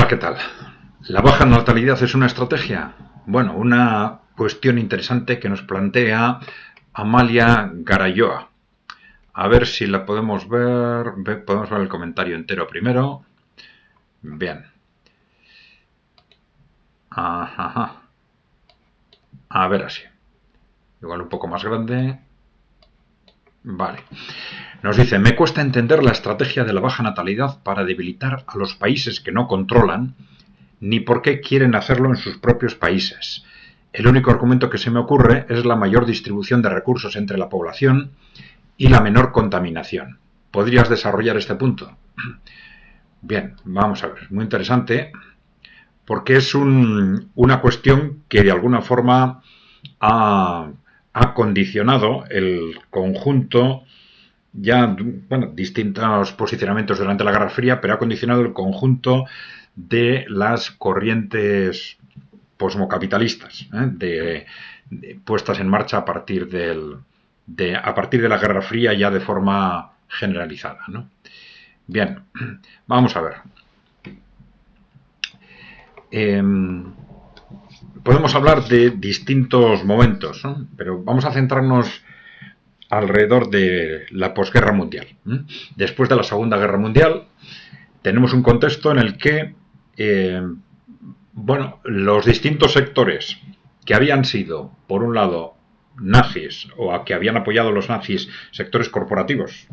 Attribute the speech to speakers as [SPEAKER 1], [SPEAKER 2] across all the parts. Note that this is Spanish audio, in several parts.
[SPEAKER 1] Hola, ¿qué tal? ¿La baja natalidad es una estrategia? Bueno, una cuestión interesante que nos plantea Amalia Garayoa. A ver si la podemos ver. Podemos ver el comentario entero primero. Bien. Ajá. A ver así. Igual un poco más grande. Vale. Nos dice, me cuesta entender la estrategia de la baja natalidad para debilitar a los países que no controlan, ni por qué quieren hacerlo en sus propios países. El único argumento que se me ocurre es la mayor distribución de recursos entre la población y la menor contaminación. ¿Podrías desarrollar este punto? Bien, vamos a ver. Muy interesante, porque es una cuestión que de alguna forma ha condicionado el conjunto, ya, bueno, distintos posicionamientos durante la Guerra Fría, pero ha condicionado el conjunto de las corrientes posmocapitalistas, puestas en marcha a partir de la Guerra Fría ya de forma generalizada, ¿no? Bien, vamos a ver. Podemos hablar de distintos momentos, ¿no? Pero vamos a centrarnos alrededor de la posguerra mundial. Después de la Segunda Guerra Mundial, tenemos un contexto en el que los distintos sectores que habían sido, por un lado, nazis o a que habían apoyado los nazis, sectores corporativos,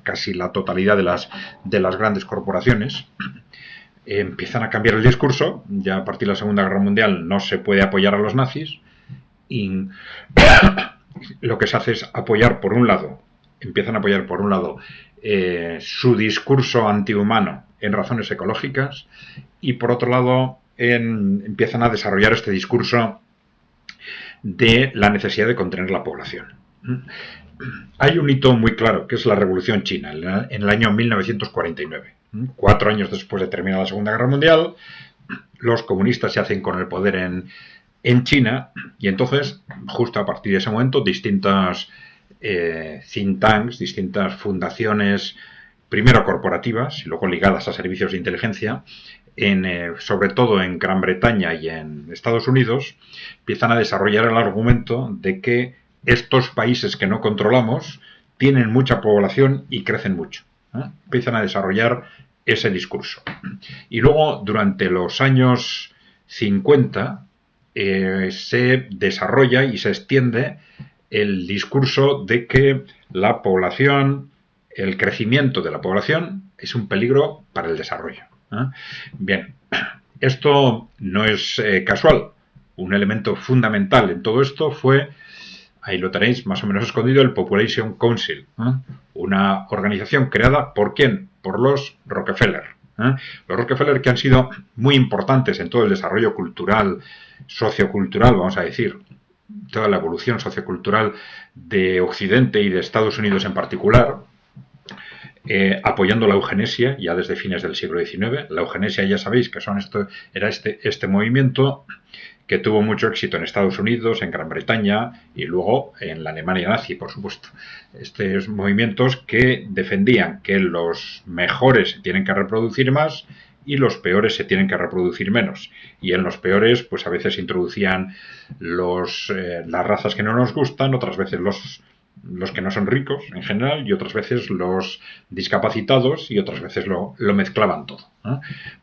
[SPEAKER 1] casi la totalidad de las grandes corporaciones, empiezan a cambiar el discurso. Ya a partir de la Segunda Guerra Mundial no se puede apoyar a los nazis y lo que se hace es empiezan a apoyar por un lado su discurso antihumano en razones ecológicas y por otro lado empiezan a desarrollar este discurso de la necesidad de contener la población. Hay un hito muy claro, que es la Revolución China, en el año 1949. 4 años después de terminar la Segunda Guerra Mundial, los comunistas se hacen con el poder en China y entonces, justo a partir de ese momento, distintas think tanks, distintas fundaciones, primero corporativas y luego ligadas a servicios de inteligencia, sobre todo en Gran Bretaña y en Estados Unidos, empiezan a desarrollar el argumento de que estos países que no controlamos tienen mucha población y crecen mucho. Empiezan a desarrollar ese discurso. Y luego, durante los años 50, se desarrolla y se extiende el discurso de que la población, el crecimiento de la población, es un peligro para el desarrollo. Bien, esto no es casual. Un elemento fundamental en todo esto fue, ahí lo tenéis más o menos escondido, el Population Council, una organización creada ¿por quién? Por los Rockefeller. Los Rockefeller, que han sido muy importantes en todo el desarrollo cultural, sociocultural, vamos a decir, toda la evolución sociocultural de Occidente y de Estados Unidos en particular, apoyando la eugenesia ya desde fines del siglo XIX. La eugenesia, ya sabéis que era este movimiento que tuvo mucho éxito en Estados Unidos, en Gran Bretaña y luego en la Alemania nazi, por supuesto. Estos movimientos que defendían que los mejores se tienen que reproducir más y los peores se tienen que reproducir menos. Y en los peores, pues a veces introducían las razas que no nos gustan, otras veces los que no son ricos en general y otras veces los discapacitados y otras veces lo mezclaban todo.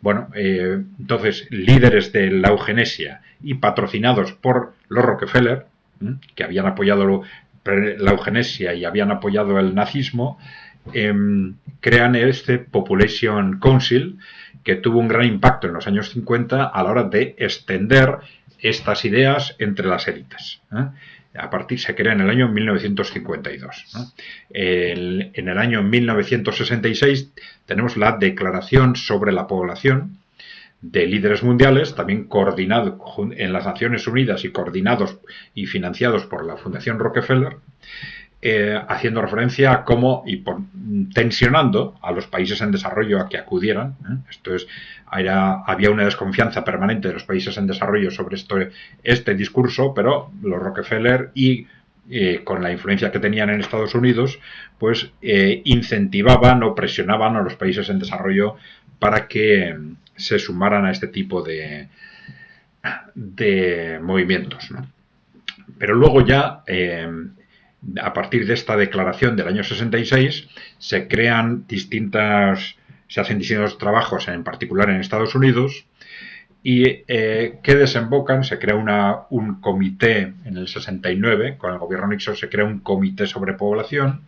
[SPEAKER 1] Bueno, entonces líderes de la eugenesia y patrocinados por los Rockefeller, que habían apoyado la eugenesia y habían apoyado el nazismo, crean este Population Council, que tuvo un gran impacto en los años 50 a la hora de extender estas ideas entre las élites. Se crea en el año 1952. En el año 1966 tenemos la Declaración sobre la Población de Líderes Mundiales, también coordinado en las Naciones Unidas y coordinados y financiados por la Fundación Rockefeller, haciendo referencia a cómo tensionando a los países en desarrollo a que acudieran. Esto es, había una desconfianza permanente de los países en desarrollo sobre este discurso, pero los Rockefeller con la influencia que tenían en Estados Unidos, pues incentivaban o presionaban a los países en desarrollo para que se sumaran a este tipo de movimientos, ¿no? Pero luego ya, a partir de esta declaración del año 66, se hacen distintos trabajos, en particular en Estados Unidos, y que desembocan, se crea un comité en el 69, con el gobierno Nixon se crea un comité sobre población,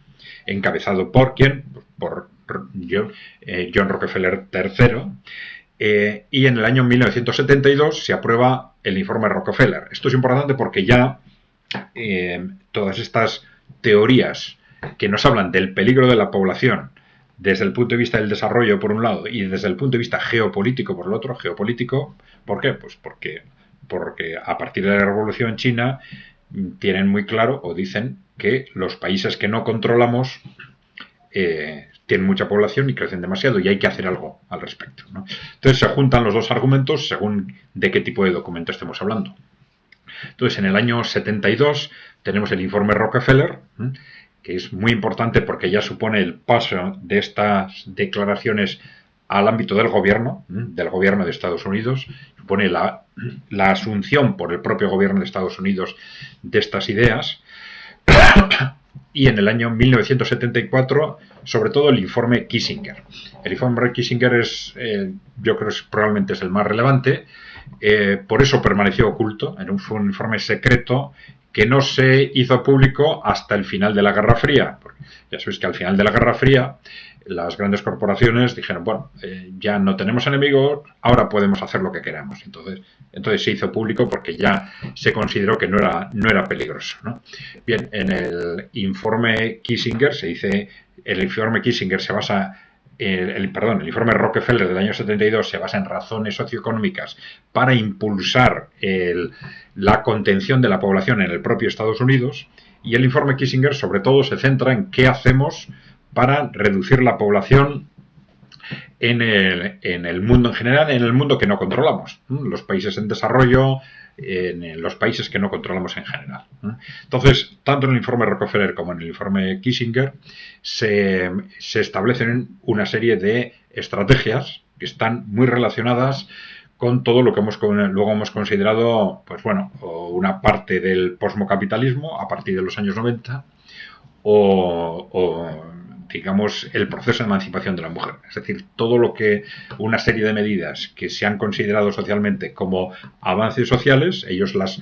[SPEAKER 1] encabezado por ¿quién? Por John Rockefeller III, y en el año 1972 se aprueba el informe Rockefeller. Esto es importante porque ya todas estas teorías que nos hablan del peligro de la población desde el punto de vista del desarrollo por un lado y desde el punto de vista geopolítico por el otro, ¿por qué? Pues porque a partir de la Revolución China tienen muy claro o dicen que los países que no controlamos tienen mucha población y crecen demasiado y hay que hacer algo al respecto, ¿no? Entonces se juntan los dos argumentos según de qué tipo de documento estemos hablando. Entonces, en el año 72 tenemos el informe Rockefeller, que es muy importante porque ya supone el paso de estas declaraciones al ámbito del gobierno de Estados Unidos, supone la asunción por el propio gobierno de Estados Unidos de estas ideas. Y en el año 1974, sobre todo el informe Kissinger. El informe Kissinger yo creo que probablemente es el más relevante, por eso permaneció oculto, fue un informe secreto que no se hizo público hasta el final de la Guerra Fría. Ya sabéis que al final de la Guerra Fría las grandes corporaciones dijeron, bueno, ya no tenemos enemigos, ahora podemos hacer lo que queramos. Entonces se hizo público porque ya se consideró que no era peligroso, ¿no? Bien, en el informe Kissinger el informe Kissinger se basa el informe Rockefeller del año 72 se basa en razones socioeconómicas para impulsar la contención de la población en el propio Estados Unidos, y el informe Kissinger sobre todo se centra en qué hacemos para reducir la población en el mundo en general, en el mundo que no controlamos, los países en desarrollo, en los países que no controlamos en general. Entonces, tanto en el informe Rockefeller como en el informe Kissinger se establecen una serie de estrategias que están muy relacionadas con todo lo que luego hemos considerado, pues bueno, una parte del posmocapitalismo a partir de los años 90 o digamos, el proceso de emancipación de la mujer. Es decir, una serie de medidas que se han considerado socialmente como avances sociales, ellos las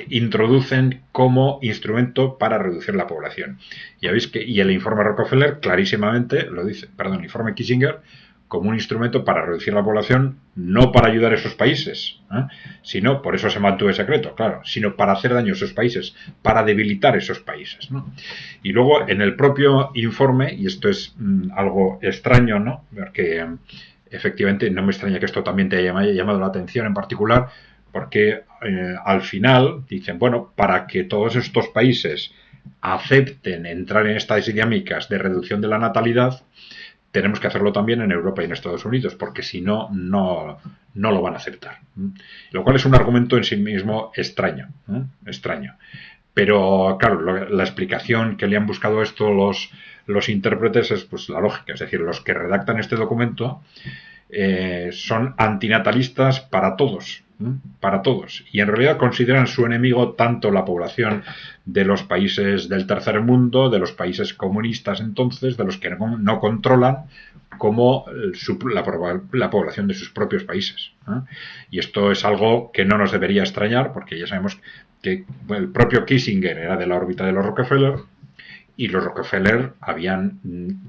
[SPEAKER 1] introducen como instrumento para reducir la población. Ya veis y el informe Rockefeller clarísimamente lo dice, el informe Kissinger, como un instrumento para reducir la población, no para ayudar a esos países, sino, por eso se mantuvo secreto, claro, sino para hacer daño a esos países, para debilitar esos países, ¿no? Y luego, en el propio informe, y esto es algo extraño, ¿no? Porque efectivamente no me extraña que esto también te haya llamado la atención en particular, porque al final dicen, bueno, para que todos estos países acepten entrar en estas dinámicas de reducción de la natalidad, tenemos que hacerlo también en Europa y en Estados Unidos, porque si no, no lo van a aceptar. Lo cual es un argumento en sí mismo extraño. Pero, claro, la explicación que le han buscado esto los intérpretes es pues la lógica. Es decir, los que redactan este documento son antinatalistas para todos. Para todos. Y en realidad consideran su enemigo tanto la población de los países del tercer mundo, de los países comunistas entonces, de los que no controlan, como la población de sus propios países. Y esto es algo que no nos debería extrañar, porque ya sabemos que el propio Kissinger era de la órbita de los Rockefeller, y los Rockefeller habían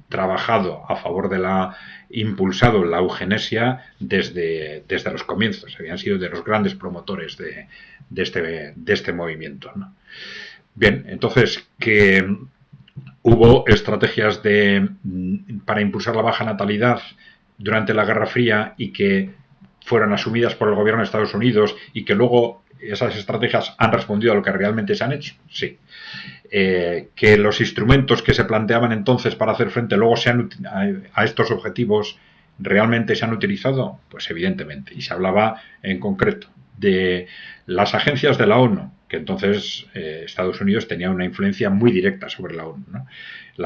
[SPEAKER 1] trabajado a favor impulsado la eugenesia desde los comienzos, habían sido de los grandes promotores de este movimiento, ¿no? Bien, entonces, que hubo estrategias para impulsar la baja natalidad durante la Guerra Fría y que fueron asumidas por el gobierno de Estados Unidos y que luego esas estrategias han respondido a lo que realmente se han hecho, sí. Que los instrumentos que se planteaban entonces para hacer frente luego a estos objetivos realmente se han utilizado, pues evidentemente. Y se hablaba en concreto de las agencias de la ONU, que entonces Estados Unidos tenía una influencia muy directa sobre la ONU, ¿no?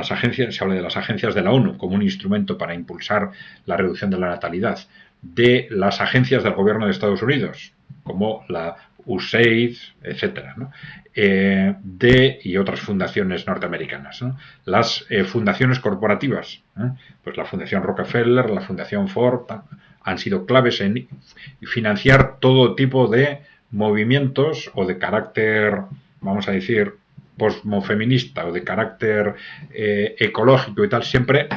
[SPEAKER 1] Se habla de las agencias de la ONU como un instrumento para impulsar la reducción de la natalidad. de las agencias del gobierno de Estados Unidos, como la USAID, etcétera, ¿no? Y otras fundaciones norteamericanas, ¿no? Las fundaciones corporativas, pues la Fundación Rockefeller, la Fundación Ford, han sido claves en financiar todo tipo de movimientos o de carácter, vamos a decir, posmofeminista o de carácter ecológico y tal, siempre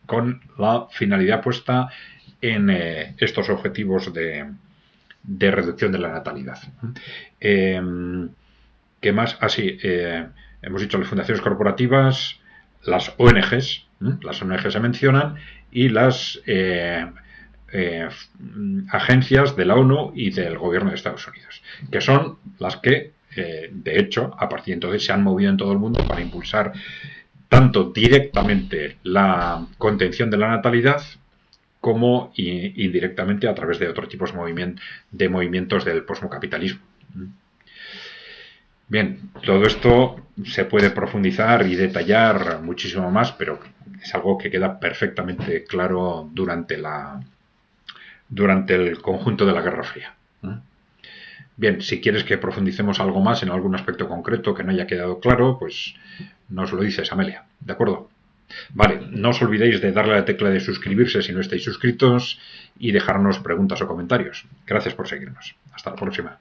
[SPEAKER 1] con la finalidad puesta en estos objetivos de reducción de la natalidad. ¿Qué más? Así, hemos dicho las fundaciones corporativas, las ONGs, las ONGs se mencionan, y las agencias de la ONU y del gobierno de Estados Unidos, que son las que, de hecho, a partir de entonces se han movido en todo el mundo para impulsar tanto directamente la contención de la natalidad como indirectamente a través de otros tipos de movimientos del posmocapitalismo. Bien, todo esto se puede profundizar y detallar muchísimo más, pero es algo que queda perfectamente claro durante el conjunto de la Guerra Fría. Bien, si quieres que profundicemos algo más en algún aspecto concreto que no haya quedado claro, pues nos lo dices, Amelia. ¿De acuerdo? Vale, no os olvidéis de darle a la tecla de suscribirse si no estáis suscritos y dejarnos preguntas o comentarios. Gracias por seguirnos. Hasta la próxima.